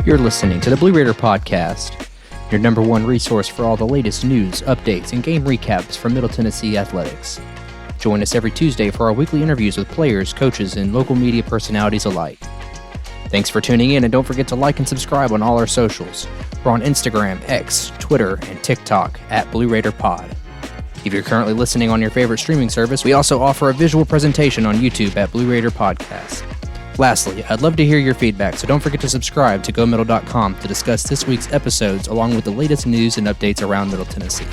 You're listening to the Blue Raider Podcast, your number one resource for all the latest news, updates, and game recaps from Middle Tennessee athletics. Join us every Tuesday for our weekly interviews with players, coaches, and local media personalities alike. Thanks for tuning in, and don't forget to like and subscribe on all our socials. We're on Instagram, X, Twitter, and TikTok at Blue Raider Pod. If you're currently listening on your favorite streaming service, we also offer a visual presentation on YouTube at Blue Raider Podcast. Lastly, I'd love to hear your feedback, so don't forget to subscribe to GoMiddle.com to discuss this week's episodes along with the latest news and updates around Middle Tennessee.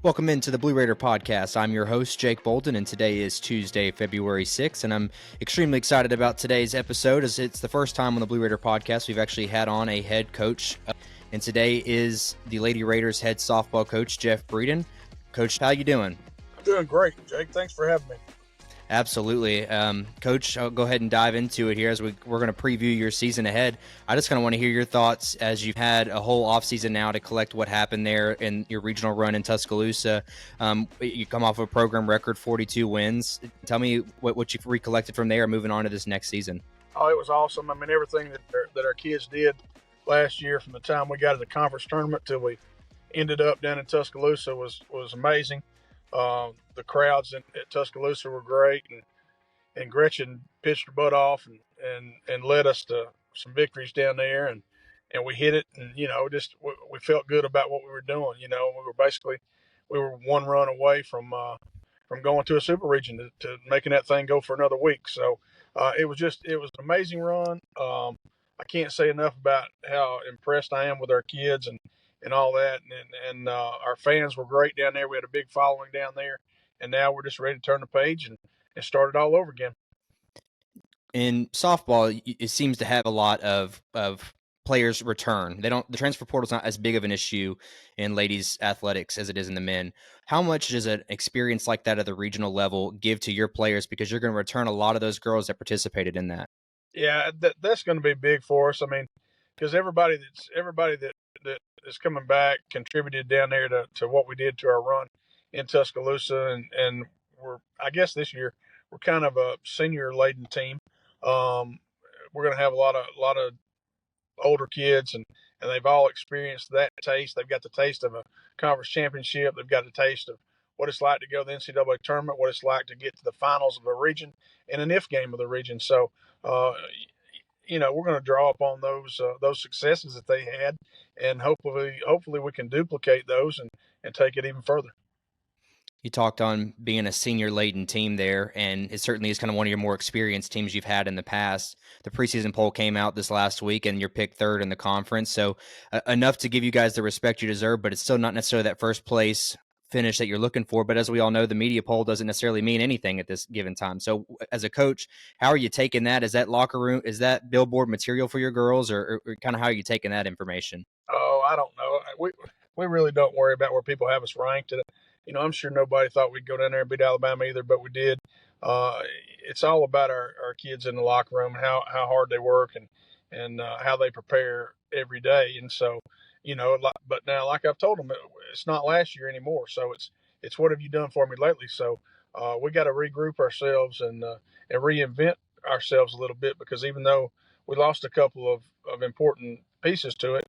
Welcome into the Blue Raider Podcast. I'm your host, Jake Bolton, and today is Tuesday, February 6th, and I'm extremely excited about today's episode as it's the first time on the Blue Raider Podcast we've actually had on a head coach. And today is the Lady Raiders head softball coach, Jeff Breeden. Coach, how you doing? I'm doing great, Jake. Thanks for having me. Absolutely. Coach, I'll go ahead and dive into it here as we're going to preview your season ahead. I just kind of want to hear your thoughts as you've had a whole offseason now to collect what happened there in your regional run in Tuscaloosa. You come off a program record, 42 wins. Tell me what you've recollected from there moving on to this next season. Oh, it was awesome. I mean, everything that our kids did last year from the time we got to the conference tournament till we ended up down in Tuscaloosa was amazing. The crowds at Tuscaloosa were great, and Gretchen pitched her butt off and led us to some victories down there, and we hit it, and just we felt good about what we were doing. We were one run away from going to a super region to making that thing go for another week. So it was an amazing run. I can't say enough about how impressed I am with our kids and all that. And our fans were great down there. We had a big following down there. And now we're just ready to turn the page and start it all over again. In softball, it seems to have a lot of players return. The transfer portal is not as big of an issue in ladies athletics as it is in the men. How much does an experience like that at the regional level give to your players, because you're going to return a lot of those girls that participated in that? Yeah, that's going to be big for us. I mean, because everybody that is coming back contributed down there to what we did to our run in Tuscaloosa, and I guess this year we're kind of a senior laden team. We're going to have a lot of older kids, and they've all experienced that taste. They've got the taste of a conference championship. They've got the taste of what it's like to go to the NCAA tournament, what it's like to get to the finals of a region and an if game of the region. So, we're going to draw upon those successes that they had, and hopefully we can duplicate those and take it even further. You talked on being a senior-laden team there, and it certainly is kind of one of your more experienced teams you've had in the past. The preseason poll came out this last week, and you're picked third in the conference, so enough to give you guys the respect you deserve, but it's still not necessarily that first place finish that you're looking for. But as we all know, the media poll doesn't necessarily mean anything at this given time. So as a coach, how are you taking that? Is that locker room, is that billboard material for your girls, or kind of how are you taking that information? Oh, I don't know. We really don't worry about where people have us ranked. I'm sure nobody thought we'd go down there and beat Alabama either, but we did. It's all about our kids in the locker room, how hard they work and how they prepare every day. And so, but now, like I've told them, it's not last year anymore. So it's what have you done for me lately? So we got to regroup ourselves and reinvent ourselves a little bit, because even though we lost a couple of important pieces to it,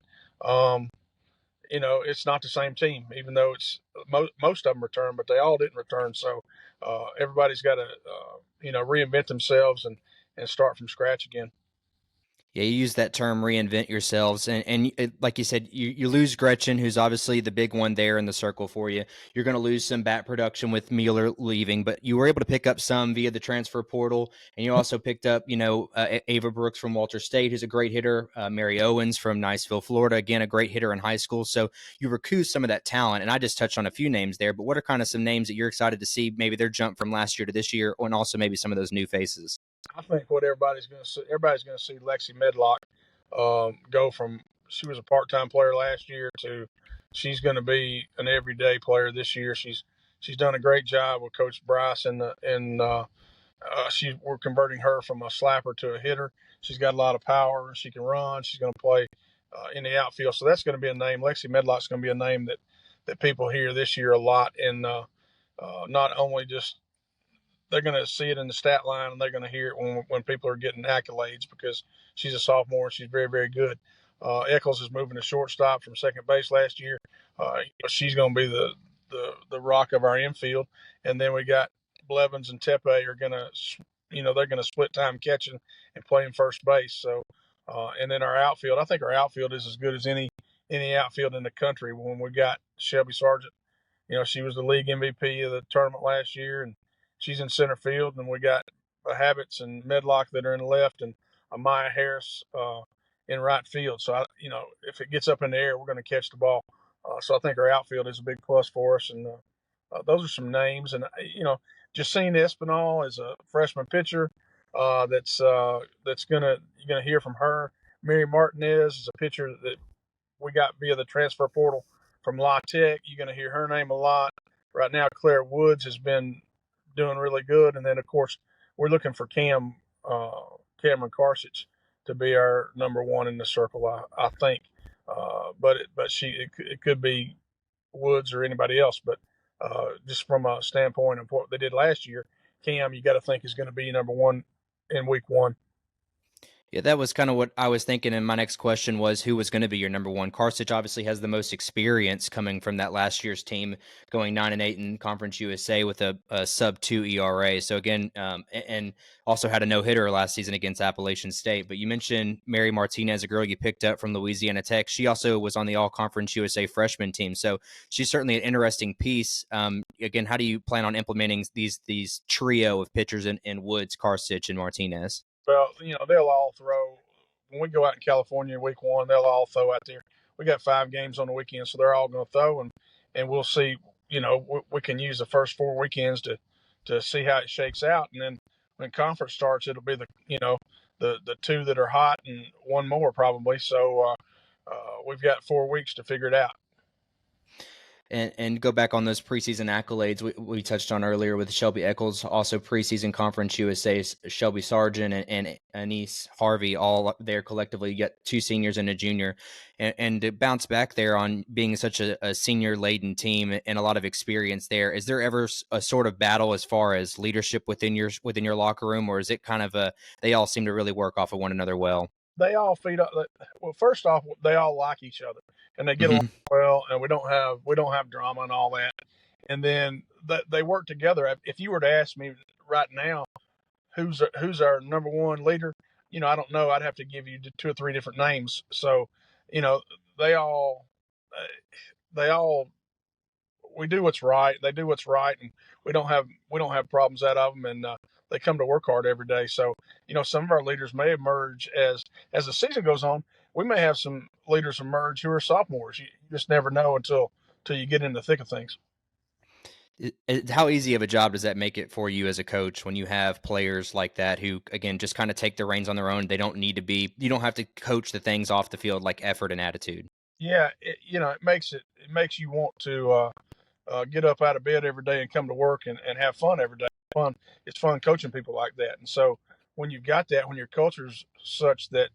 it's not the same team, even though it's most of them returned, but they all didn't return. So everybody's got to, reinvent themselves and start from scratch again. Yeah, you use that term, reinvent yourselves. And like you said, you lose Gretchen, who's obviously the big one there in the circle for you. You're going to lose some bat production with Mueller leaving, but you were able to pick up some via the transfer portal. And you also picked up, Ava Brooks from Walter State, who's a great hitter. Mary Owens from Niceville, Florida, again, a great hitter in high school. So you recouped some of that talent. And I just touched on a few names there, but what are kind of some names that you're excited to see, maybe their jump from last year to this year, and also maybe some of those new faces? I think what everybody's going to see Lexi Medlock go from, she was a part-time player last year to she's going to be an everyday player this year. She's done a great job with Coach Bryce, and we're converting her from a slapper to a hitter. She's got a lot of power. She can run. She's going to play in the outfield. So that's going to be a name. Lexi Medlock's going to be a name that people hear this year a lot, and not only just they're going to see it in the stat line, and they're going to hear it when people are getting accolades because she's a sophomore and she's very, very good. Eccles is moving to shortstop from second base last year. She's going to be the rock of our infield. And then we got Blevins and Tepe are going to, they're going to split time catching and playing first base. So, and then our outfield, I think our outfield is as good as any outfield in the country. When we got Shelby Sargent, she was the league MVP of the tournament last year, and she's in center field. And we got Habits and Medlock that are in left, and Amaya Harris in right field. So, if it gets up in the air, we're going to catch the ball. So I think our outfield is a big plus for us. And those are some names. And, Justine Espinal is a freshman pitcher that's you're going to hear from her. Mary Martinez is a pitcher that we got via the transfer portal from La Tech. You're going to hear her name a lot. Right now, Claire Woods has been doing really good. And then, of course, we're looking for Cameron Karsich to be our number one in the circle, I think. But it could be Woods or anybody else. But just from a standpoint of what they did last year, Cam, you got to think is going to be number one in week one. Yeah, that was kind of what I was thinking. And my next question was who was going to be your number one? Karsich obviously has the most experience coming from that last year's team, going 9-8 in Conference USA with a sub-2 ERA. So again, and also had a no-hitter last season against Appalachian State. But you mentioned Mary Martinez, a girl you picked up from Louisiana Tech. She also was on the All-Conference USA freshman team. So she's certainly an interesting piece. Again, how do you plan on implementing these trio of pitchers in Woods, Karsich, and Martinez? Well, they'll all throw. When we go out in California week one, they'll all throw out there. We got 5 games on the weekend, so they're all going to throw, and we'll see. We can use the first 4 weekends to see how it shakes out, and then when conference starts, it'll be the 2 that are hot and one more probably. So we've got 4 weeks to figure it out. And go back on those preseason accolades we touched on earlier with Shelby Eccles, also preseason Conference USA, Shelby Sargent and Anise Harvey, all there collectively. You got 2 seniors and a junior. And to bounce back there on being such a senior-laden team and a lot of experience there, is there ever a sort of battle as far as leadership within your locker room, or is it kind of they all seem to really work off of one another well? They all feed up. Well, first off, they all like each other and they get along well, and we don't have drama and all that. And then they work together. If you were to ask me right now, who's our number one leader, I don't know. I'd have to give you 2 or 3 different names. So, they all we do what's right. They do what's right, and we don't have problems out of them. And they come to work hard every day. So, some of our leaders may emerge as the season goes on. We may have some leaders emerge who are sophomores. You just never know until you get in the thick of things. How easy of a job does that make it for you as a coach when you have players like that who, again, just kind of take the reins on their own? They don't need to be. You don't have to coach the things off the field like effort and attitude. Yeah, it makes you want to get up out of bed every day and come to work and have fun every day. It's fun coaching people like that. And so when you've got that, when your culture's such that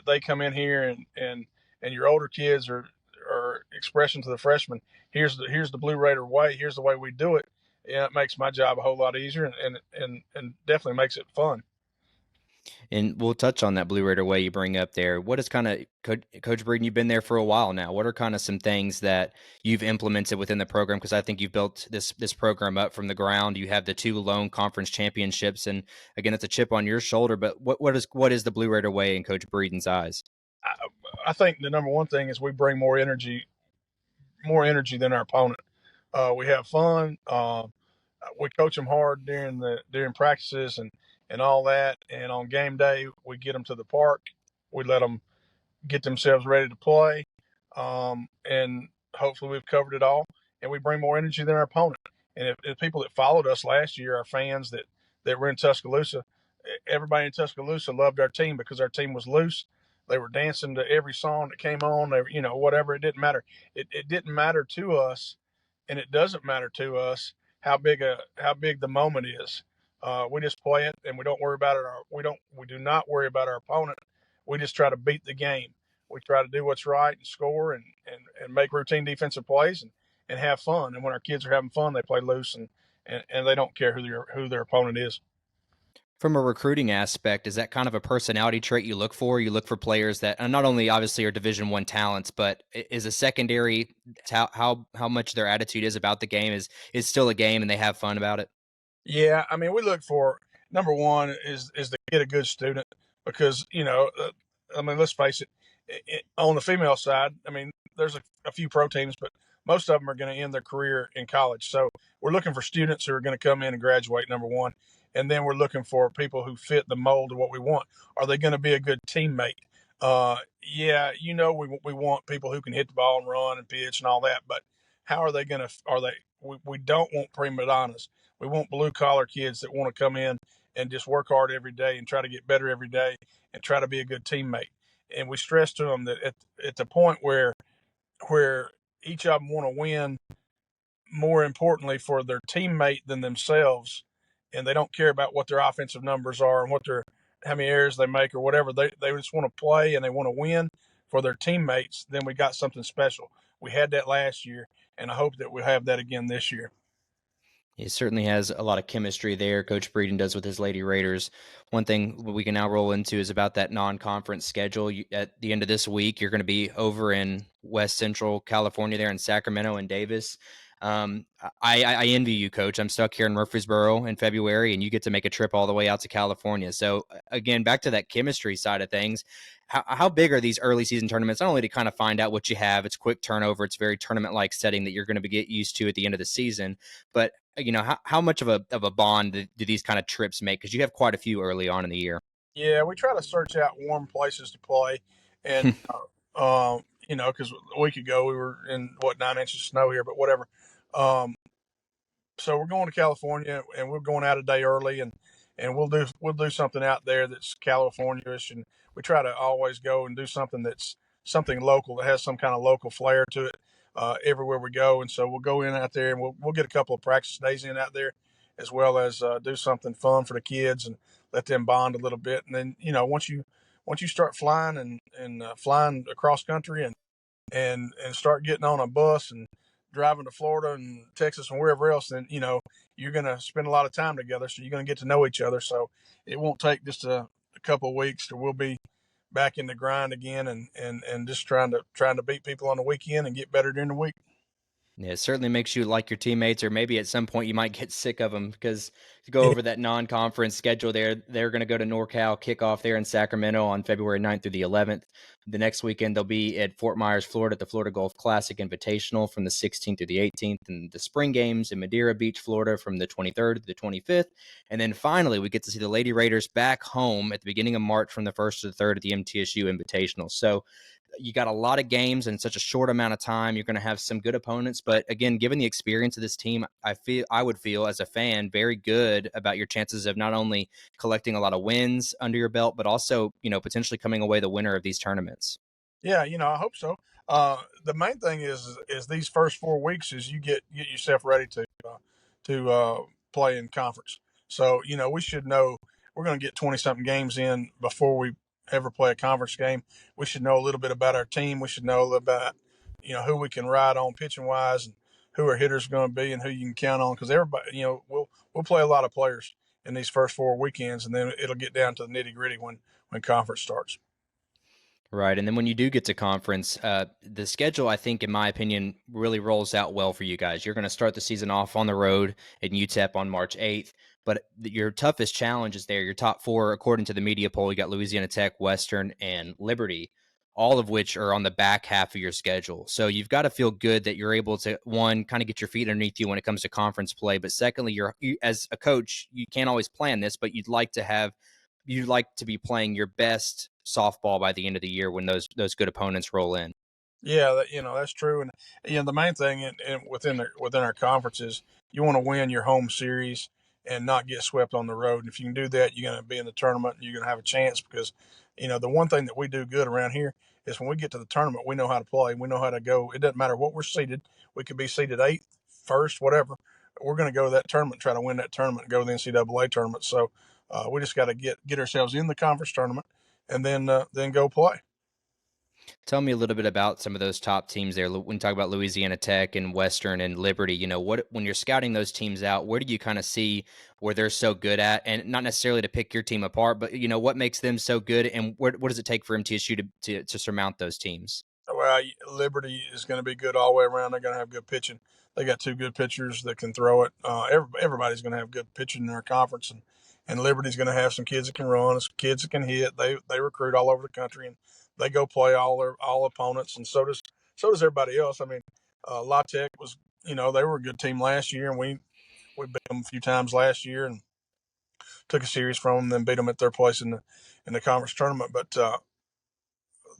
they come in here and your older kids are expressing to the freshmen, here's the Blue Raider way, here's the way we do it. Yeah, it makes my job a whole lot easier and definitely makes it fun. And we'll touch on that Blue Raider way you bring up there. What is kind of, Coach Breeden, you've been there for a while now. What are kind of some things that you've implemented within the program? Because I think you've built this program up from the ground. You have the 2 lone conference championships. And again, it's a chip on your shoulder. But what is the Blue Raider way in Coach Breeden's eyes? I think the number one thing is we bring more energy than our opponent. We have fun. We coach them hard during practices and all that. And on game day, we get them to the park. We let them get themselves ready to play. And hopefully we've covered it all. And we bring more energy than our opponent. And if people that followed us last year, our fans that were in Tuscaloosa, everybody in Tuscaloosa loved our team because our team was loose. They were dancing to every song that came on. Whatever. It didn't matter. It didn't matter to us, and it doesn't matter to us how big the moment is. We just play it, and we don't worry about it. We do not worry about our opponent. We just try to beat the game. We try to do what's right and score and make routine defensive plays and have fun. And when our kids are having fun, they play loose and they don't care who their opponent is. From a recruiting aspect, is that kind of a personality trait you look for? You look for players that not only obviously are Division One talents, but is a secondary how much their attitude is about the game is still a game and they have fun about it. Yeah, I mean, we look for number one is to get a good student because I mean, let's face it, on the female side, I mean, there's a few pro teams, but most of them are going to end their career in college. So we're looking for students who are going to come in and graduate. Number one, and then we're looking for people who fit the mold of what we want. Are they going to be a good teammate? Yeah, we want people who can hit the ball and run and pitch and all that, but how are they going to? Are they? We don't want prima donnas. We want blue collar kids that want to come in and just work hard every day and try to get better every day and try to be a good teammate. And we stress to them that at the point where each of them want to win, more importantly for their teammate than themselves, and they don't care about what their offensive numbers are and how many errors they make or whatever. They just want to play and they want to win for their teammates. Then we got something special. We had that last year, and I hope that we'll have that again this year. He certainly has a lot of chemistry there. Coach Breeden does with his Lady Raiders. One thing we can now roll into is about that non-conference schedule. At the end of this week, you're going to be over in West Central California, there in Sacramento and Davis. I envy you, Coach. I'm stuck here in Murfreesboro in February, and you get to make a trip all the way out to California. So again, back to that chemistry side of things. How big are these early season tournaments? Not only to kind of find out what you have, it's quick turnover, it's very tournament-like setting that you're going to get used to at the end of the season, but how much of a bond do these kind of trips make? Because you have quite a few early on in the year. Yeah, we try to search out warm places to play, and because a week ago we were in 9 inches of snow here, but whatever. Um, so we're going to California, and we're going out a day early, and we'll do something out there that's California-ish, and we try to always go and do something that's something local that has some kind of local flair to it everywhere we go. And so we'll go in out there, and we'll get a couple of practice days in out there, as well as do something fun for the kids and let them bond a little bit. And then once you start flying and flying across country and start getting on a bus and driving to Florida and Texas and wherever else, then you're going to spend a lot of time together. So you're going to get to know each other. So it won't take just a couple of weeks, or we'll be back in the grind again and just trying to beat people on the weekend and get better during the week. Yeah, it certainly makes you like your teammates, or maybe at some point you might get sick of them because to go Yeah. over that non-conference schedule there, they're going to go to NorCal, kick off there in Sacramento on February 9th through the 11th. The next weekend, they'll be at Fort Myers, Florida, at the Florida Golf Classic Invitational from the 16th through the 18th, and the Spring Games in Madeira Beach, Florida from the 23rd to the 25th. And then finally, we get to see the Lady Raiders back home at the beginning of March from the 1st to the 3rd at the MTSU Invitational. So you got a lot of games in such a short amount of time. You're going to have some good opponents, but again, given the experience of this team, I would feel as a fan very good about your chances of not only collecting a lot of wins under your belt, but also potentially coming away the winner of these tournaments. Yeah, I hope so. The main thing is these first 4 weeks is you get yourself ready to play in conference. So we should know we're going to get 20 something games in before we ever play a conference game. We should know a little bit about our team. We should know a little about who we can ride on pitching wise and who our hitters are going to be and who you can count on, because everybody we'll play a lot of players in these first 4 weekends, and then it'll get down to the nitty gritty when conference starts. Right. And then when you do get to conference, the schedule, I think, in my opinion, really rolls out well for you guys. You're going to start the season off on the road in UTEP on March 8th. But your toughest challenge is there. Your top four, according to the media poll, you got Louisiana Tech, Western, and Liberty, all of which are on the back half of your schedule. So you've got to feel good that you're able to, one, kind of get your feet underneath you when it comes to conference play. But secondly, as a coach, you can't always plan this, but you'd like to be playing your best softball by the end of the year when those good opponents roll in. Yeah, that's true, and the main thing within our conference is you want to win your home series and not get swept on the road. And if you can do that, you're going to be in the tournament and you're going to have a chance, because the one thing that we do good around here is when we get to the tournament, we know how to play, we know how to go. It doesn't matter what we're seated. We could be seated eighth, first, whatever. We're going to go to that tournament, try to win that tournament, and go to the NCAA tournament. So we just got to get ourselves in the conference tournament and then go play. Tell me a little bit about some of those top teams there. When you talk about Louisiana Tech and Western and Liberty, what when you're scouting those teams out, where do you kind of see where they're so good at? And not necessarily to pick your team apart, but what makes them so good, and what does it take for MTSU to surmount those teams? Well, Liberty is going to be good all the way around. They're going to have good pitching. They got two good pitchers that can throw it. Everybody's going to have good pitching in their conference, and Liberty's going to have some kids that can run, some kids that can hit. They recruit all over the country, and they go play all opponents, and so does everybody else. I mean, La Tech was they were a good team last year, and we beat them a few times last year, and took a series from them, then beat them at their place in the conference tournament. But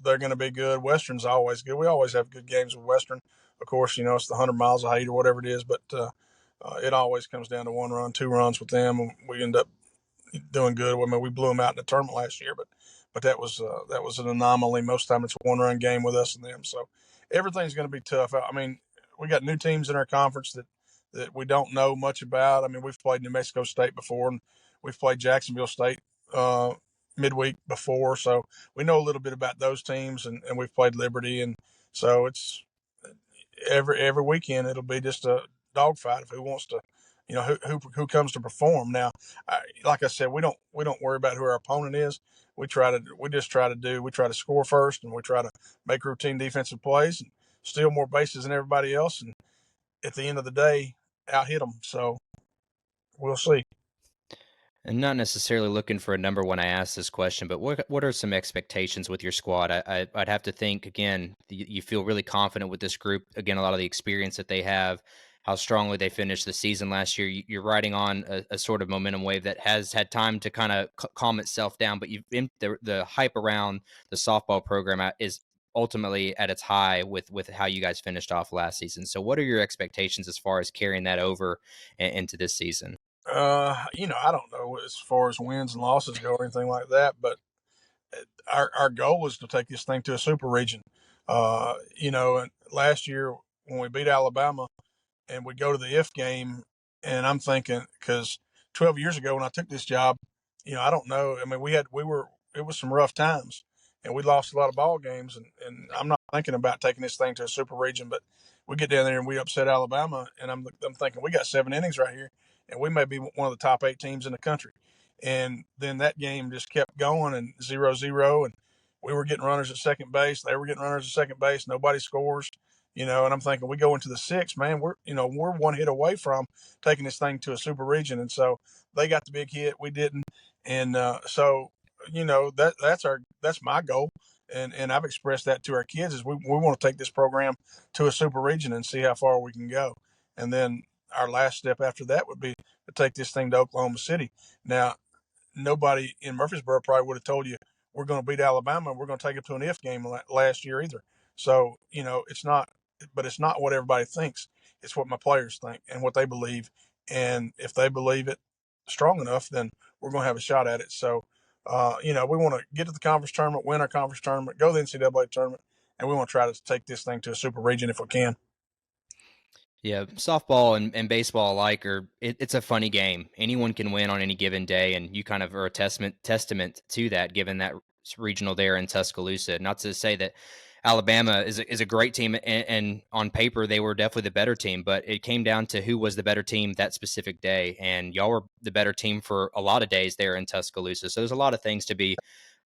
they're going to be good. Western's always good. We always have good games with Western. Of course, it's the 100 miles of hate or whatever it is, but it always comes down to one run, two runs with them, and we end up doing good. I mean, we blew them out in the tournament last year, but that was an anomaly. Most time it's a one run game with us and them. So everything's going to be tough. I mean, we got new teams in our conference that we don't know much about. I mean, we've played New Mexico State before, and we've played Jacksonville State midweek before, so we know a little bit about those teams, and we've played Liberty, and so it's every weekend it'll be just a dogfight of who wants to, who comes to perform. Now, like I said, we don't worry about who our opponent is. We try to score first, and we try to make routine defensive plays and steal more bases than everybody else, and at the end of the day, out hit them. So we'll see. And not necessarily looking for a number when I ask this question, but what are some expectations with your squad? I'd have to think again. You feel really confident with this group. Again, a lot of the experience that they have, how strongly they finished the season last year. You're riding on a sort of momentum wave that has had time to kind of calm itself down. But the hype around the softball program is ultimately at its high with how you guys finished off last season. So, what are your expectations as far as carrying that over into this season? I don't know as far as wins and losses go or anything like that, but our goal is to take this thing to a super region. And last year when we beat Alabama and we go to the if game, and I'm thinking because 12 years ago when I took this job, I don't know. I mean, it was some rough times, and we lost a lot of ball games, and I'm not thinking about taking this thing to a super region, but we get down there and we upset Alabama, and I'm thinking we got 7 innings right here, and we may be one of the top 8 teams in the country. And then that game just kept going and 0-0. And we were getting runners at second base. They were getting runners at second base. Nobody scores, and I'm thinking we go into the sixth, man, we're one hit away from taking this thing to a super region. And so they got the big hit. We didn't. And so, that's my goal. And I've expressed that to our kids is we want to take this program to a super region and see how far we can go. And then our last step after that would be to take this thing to Oklahoma City. Now, nobody in Murfreesboro probably would have told you we're going to beat Alabama and we're going to take it to an if game last year either. So, it's not what everybody thinks. It's what my players think and what they believe. And if they believe it strong enough, then we're going to have a shot at it. So, we want to get to the conference tournament, win our conference tournament, go to the NCAA tournament, and we want to try to take this thing to a super region if we can. Yeah, softball and baseball alike it's a funny game. Anyone can win on any given day, and you kind of are a testament to that, given that regional there in Tuscaloosa. Not to say that Alabama is a great team, and on paper they were definitely the better team, but it came down to who was the better team that specific day, and y'all were the better team for a lot of days there in Tuscaloosa. So there's a lot of things to be,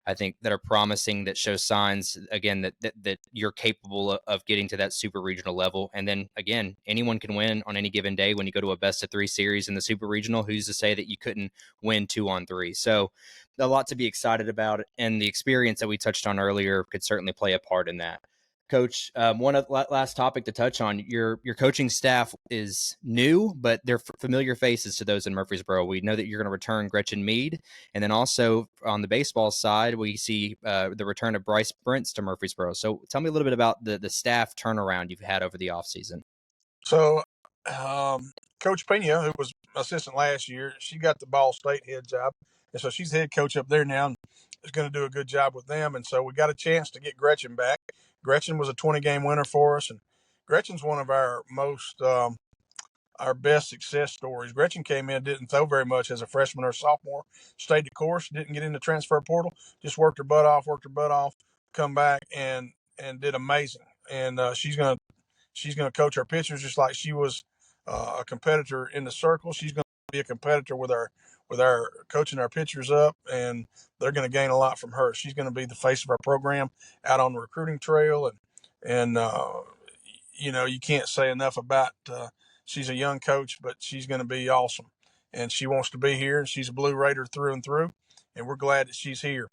I think, that are promising, that show signs again that you're capable of getting to that super regional level. And then again, anyone can win on any given day when you go to a best of 3 series in the super regional. Who's to say that you couldn't win 2-on-3? So a lot to be excited about, and the experience that we touched on earlier could certainly play a part in that. Coach, last topic to touch on. Your coaching staff is new, but they're familiar faces to those in Murfreesboro. We know that you're going to return Gretchen Mead, and then also on the baseball side, we see the return of Bryce Brents to Murfreesboro. So tell me a little bit about the staff turnaround you've had over the offseason. So, Coach Pena, who was assistant last year, she got the Ball State head job. And so she's head coach up there now and is going to do a good job with them. And so we got a chance to get Gretchen back. Gretchen was a 20-game winner for us. And Gretchen's one of our our best success stories. Gretchen came in, didn't throw very much as a freshman or sophomore, stayed the course, didn't get in the transfer portal, just worked her butt off, come back and and did amazing. And she's gonna coach our pitchers just like she was a competitor in the circle. She's gonna be a competitor with our coaching our pitchers up, and they're gonna gain a lot from her. She's gonna be the face of our program out on the recruiting trail, and you can't say enough about. She's a young coach, but she's going to be awesome, and she wants to be here. And she's a Blue Raider through and through, and we're glad that she's here.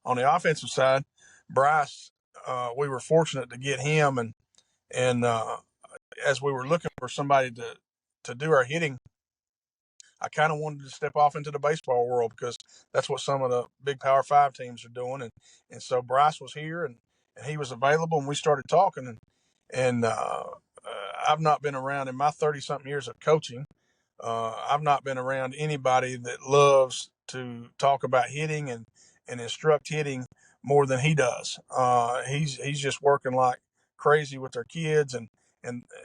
On the offensive side, Bryce, we were fortunate to get him, and as we were looking for somebody to do our hitting, I kind of wanted to step off into the baseball world because that's what some of the big Power Five teams are doing, and so Bryce was here and he was available, and we started talking, and I've not been around in my 30-something years of coaching. I've not been around anybody that loves to talk about hitting and instruct hitting more than he does. He's just working like crazy with our kids, and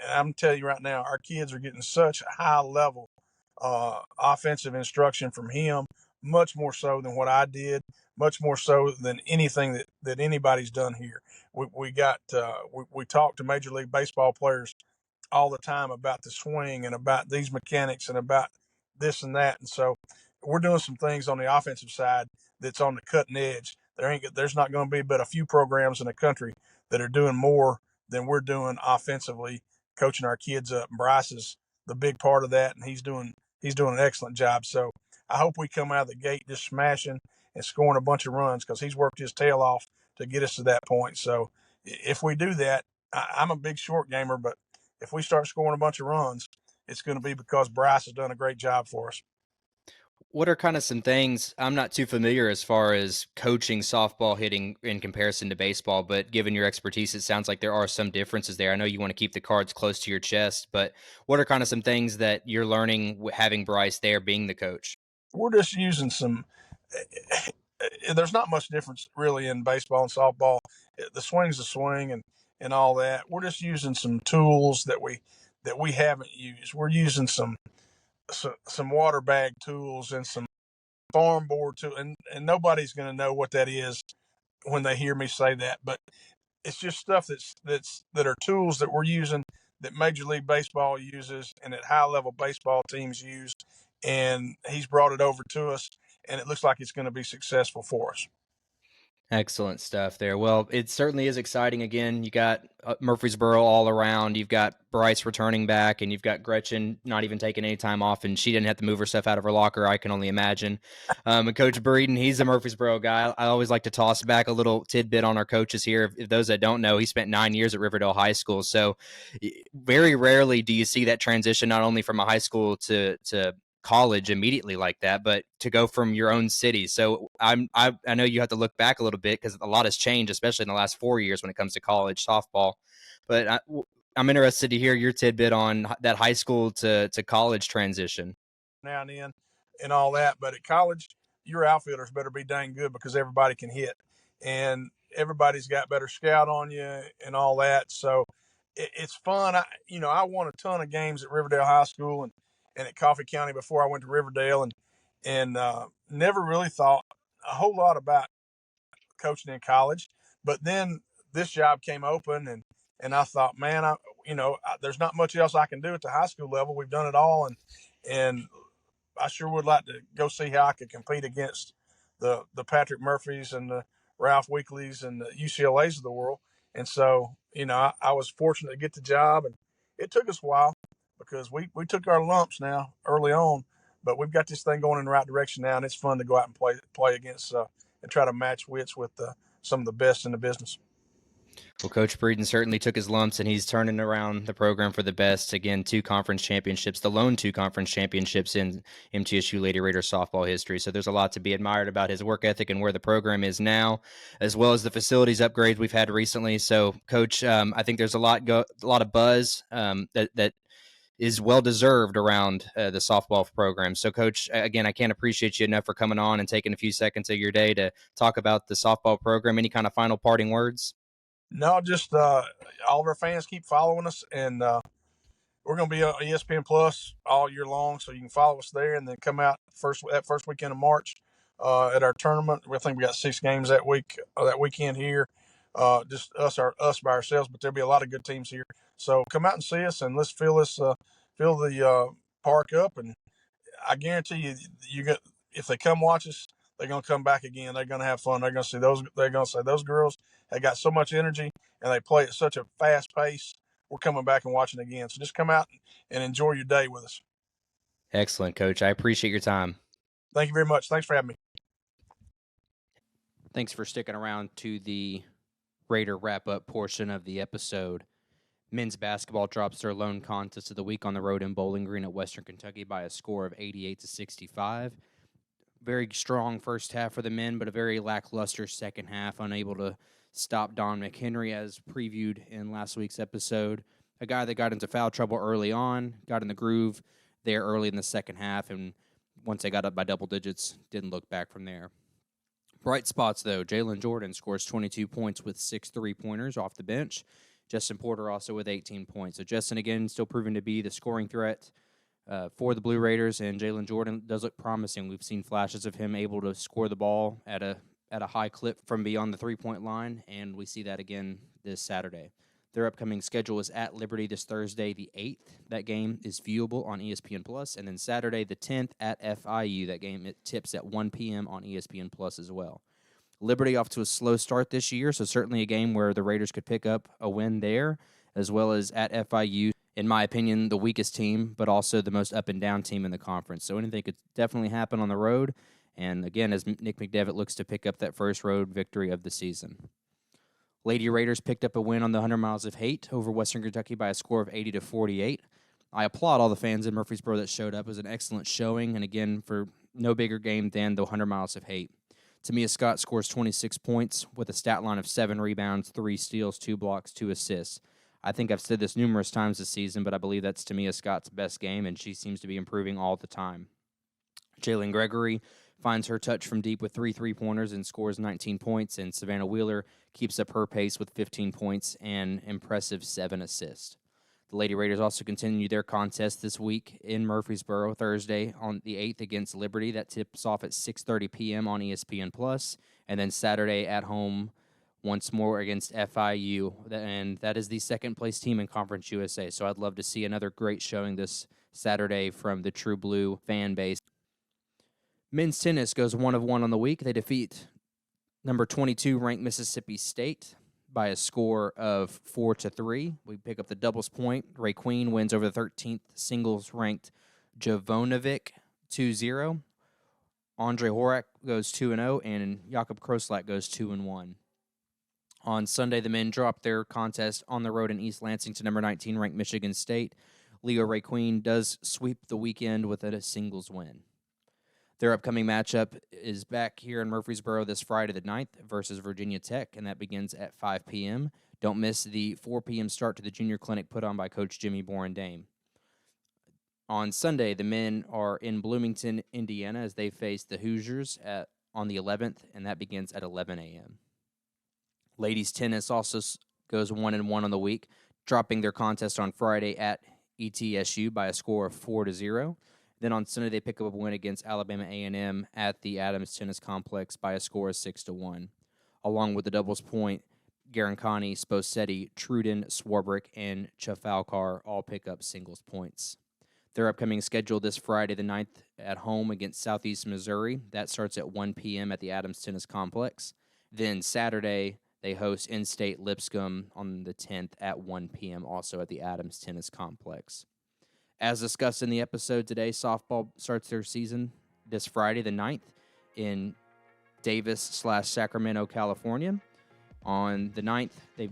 I'm telling you right now, our kids are getting such a high level offensive instruction from him, much more so than what I did, much more so than anything that anybody's done here. We talked to Major League Baseball players all the time about the swing and about these mechanics and about this and that. And so we're doing some things on the offensive side that's on the cutting edge. There's not going to be but a few programs in the country that are doing more than we're doing offensively, coaching our kids up. And Bryce is the big part of that, and he's doing an excellent job. So I hope we come out of the gate just smashing and scoring a bunch of runs because he's worked his tail off to get us to that point. So if we do that, I'm a big short gamer, but if we start scoring a bunch of runs, it's going to be because Bryce has done a great job for us. What are kind of some things? I'm not too familiar as far as coaching softball hitting in comparison to baseball, but given your expertise, it sounds like there are some differences there. I know you want to keep the cards close to your chest, but what are kind of some things that you're learning having Bryce there being the coach? We're just using some. There's not much difference really in baseball and softball. The swing's a swing and all that. We're just using some tools that we haven't used. We're using some water bag tools and some farm board too, and nobody's going to know what that is when they hear me say that, but it's just stuff that are tools that we're using that Major League Baseball uses and that high level baseball teams use, and he's brought it over to us, and it looks like it's going to be successful for us. Excellent stuff there. Well, it certainly is exciting. Again, you got Murfreesboro all around. You've got Bryce returning back, and you've got Gretchen not even taking any time off, and she didn't have to move her stuff out of her locker. I can only imagine. And Coach Breeden, he's a Murfreesboro guy. I always like to toss back a little tidbit on our coaches here. If those that don't know, he spent 9 years at Riverdale High School. So very rarely do you see that transition, not only from a high school to college immediately like that, but to go from your own city. So I know you have to look back a little bit because a lot has changed, especially in the last 4 years when it comes to college softball. But I'm interested to hear your tidbit on that high school to college transition. Now and then, and all that, but at college, your outfielders better be dang good because everybody can hit, and everybody's got better scout on you and all that. So it's fun. I won a ton of games at Riverdale High School and at Coffee County before I went to Riverdale, and never really thought a whole lot about coaching in college. But then this job came open, and I thought, man, there's not much else I can do at the high school level. We've done it all, and I sure would like to go see how I could compete against the Patrick Murphys and the Ralph Weekleys and the UCLA's of the world. And so, I was fortunate to get the job, and it took us a while because we took our lumps now early on, but we've got this thing going in the right direction now, and it's fun to go out and play against and try to match wits with some of the best in the business. Well, Coach Breeden certainly took his lumps, and he's turning around the program for the best. Again, 2 conference championships, the lone 2 conference championships in MTSU Lady Raiders softball history. So there's a lot to be admired about his work ethic and where the program is now, as well as the facilities upgrades we've had recently. So, Coach, I think there's a lot of buzz that is well deserved around the softball program. So, Coach, again, I can't appreciate you enough for coming on and taking a few seconds of your day to talk about the softball program. Any kind of final parting words? No, just all of our fans keep following us, and we're going to be on ESPN Plus all year long, so you can follow us there, and then come out that first weekend of March at our tournament. I think we got 6 games that weekend here. just us by ourselves, but there'll be a lot of good teams here. So come out and see us, and let's fill the park up. And I guarantee you, if they come watch us, they're gonna come back again. They're gonna have fun. They're gonna see those. They're gonna say those girls. They got so much energy, and they play at such a fast pace. We're coming back and watching again. So just come out and enjoy your day with us. Excellent, Coach. I appreciate your time. Thank you very much. Thanks for having me. Thanks for sticking around to the Raider wrap-up portion of the episode. Men's basketball drops their lone contest of the week on the road in Bowling Green at Western Kentucky by a score of 88-65. Very strong first half for the men, but a very lackluster second half, unable to stop Don McHenry as previewed in last week's episode. A guy that got into foul trouble early on, got in the groove there early in the second half, and once they got up by double digits, didn't look back from there. Bright spots, though. Jalen Jordan scores 22 points with 6 3-pointers off the bench. Justin Porter also with 18 points. So Justin, again, still proving to be the scoring threat for the Blue Raiders, and Jalen Jordan does look promising. We've seen flashes of him able to score the ball at a high clip from beyond the three-point line, and we see that again this Saturday. Their upcoming schedule is at Liberty this Thursday, the 8th. That game is viewable on ESPN+. And then Saturday, the 10th, at FIU. That game, it tips at 1 p.m. on ESPN+ as well. Liberty off to a slow start this year, so certainly a game where the Raiders could pick up a win there, as well as at FIU. In my opinion, the weakest team, but also the most up-and-down team in the conference. So anything could definitely happen on the road. And again, as Nick McDevitt looks to pick up that first road victory of the season. Lady Raiders picked up a win on the 100 Miles of Hate over Western Kentucky by a score of 80-48. I applaud all the fans in Murfreesboro that showed up. It was an excellent showing, and again, for no bigger game than the 100 Miles of Hate. Tamia Scott scores 26 points with a stat line of 7 rebounds, 3 steals, 2 blocks, 2 assists. I think I've said this numerous times this season, but I believe that's Tamia Scott's best game, and she seems to be improving all the time. Jalen Gregory finds her touch from deep with 3 3-pointers and scores 19 points, and Savannah Wheeler keeps up her pace with 15 points and impressive 7 assists. The Lady Raiders also continue their contest this week in Murfreesboro Thursday on the 8th against Liberty. That tips off at 6:30 p.m. on ESPN+, and then Saturday at home once more against FIU, and that is the second-place team in Conference USA, so I'd love to see another great showing this Saturday from the True Blue fan base. Men's tennis goes 1 of 1 on the week. They defeat number 22 ranked Mississippi State by a score of 4-3. We pick up the doubles point. Ray Queen wins over the 13th singles ranked Jovanovic 2-0. Andre Horak goes 2-0, and Jakob Kroslak goes 2-1. On Sunday, the men dropped their contest on the road in East Lansing to number 19 ranked Michigan State. Leo Ray Queen does sweep the weekend with a singles win. Their upcoming matchup is back here in Murfreesboro this Friday the 9th versus Virginia Tech, and that begins at 5 p.m. Don't miss the 4 p.m. start to the junior clinic put on by Coach Jimmy Borendame. On Sunday, the men are in Bloomington, Indiana, as they face the Hoosiers on the 11th, and that begins at 11 a.m. Ladies tennis also goes 1 and 1 on the week, dropping their contest on Friday at ETSU by a score of 4-0. Then on Sunday, they pick up a win against Alabama A&M at the Adams Tennis Complex by a score of 6-1. Along with the doubles point, Garancani, Sposetti, Truden, Swarbrick, and Trafalgar all pick up singles points. Their upcoming schedule this Friday the 9th at home against Southeast Missouri. That starts at 1 p.m. at the Adams Tennis Complex. Then Saturday, they host in-state Lipscomb on the 10th at 1 p.m. also at the Adams Tennis Complex. As discussed in the episode today, softball starts their season this Friday, the 9th, in Davis/Sacramento, California. On the 9th, they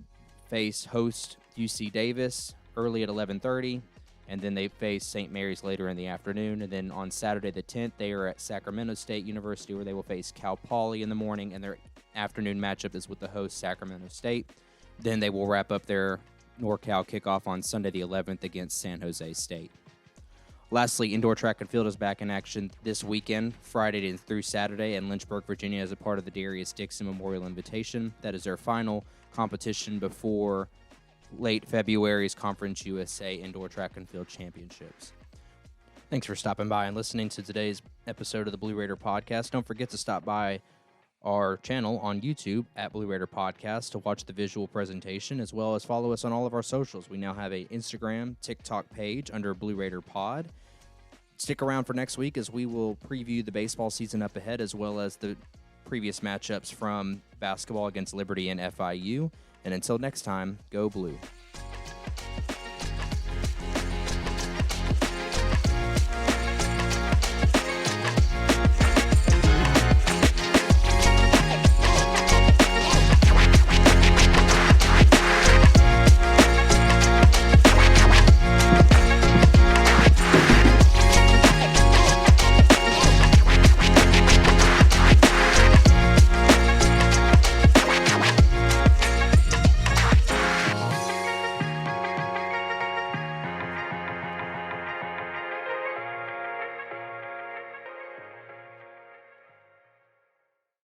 face host UC Davis early at 11:30, and then they face St. Mary's later in the afternoon. And then on Saturday, the 10th, they are at Sacramento State University, where they will face Cal Poly in the morning, and their afternoon matchup is with the host, Sacramento State. Then they will wrap up their NorCal kickoff on Sunday the 11th against San Jose State. Lastly, indoor track and field is back in action this weekend, Friday through Saturday, in Lynchburg, Virginia, as a part of the Darius Dixon Memorial Invitation. That is their final competition before late February's Conference USA Indoor Track and Field Championships. Thanks for stopping by and listening to today's episode of the Blue Raider Podcast. Don't forget to stop by our channel on YouTube at Blue Raider Podcast to watch the visual presentation, as well as follow us on all of our socials. We now have a Instagram, TikTok page under Blue Raider Pod. Stick around for next week as we will preview the baseball season up ahead, as well as the previous matchups from basketball against Liberty and FIU. And until next time, go Blue.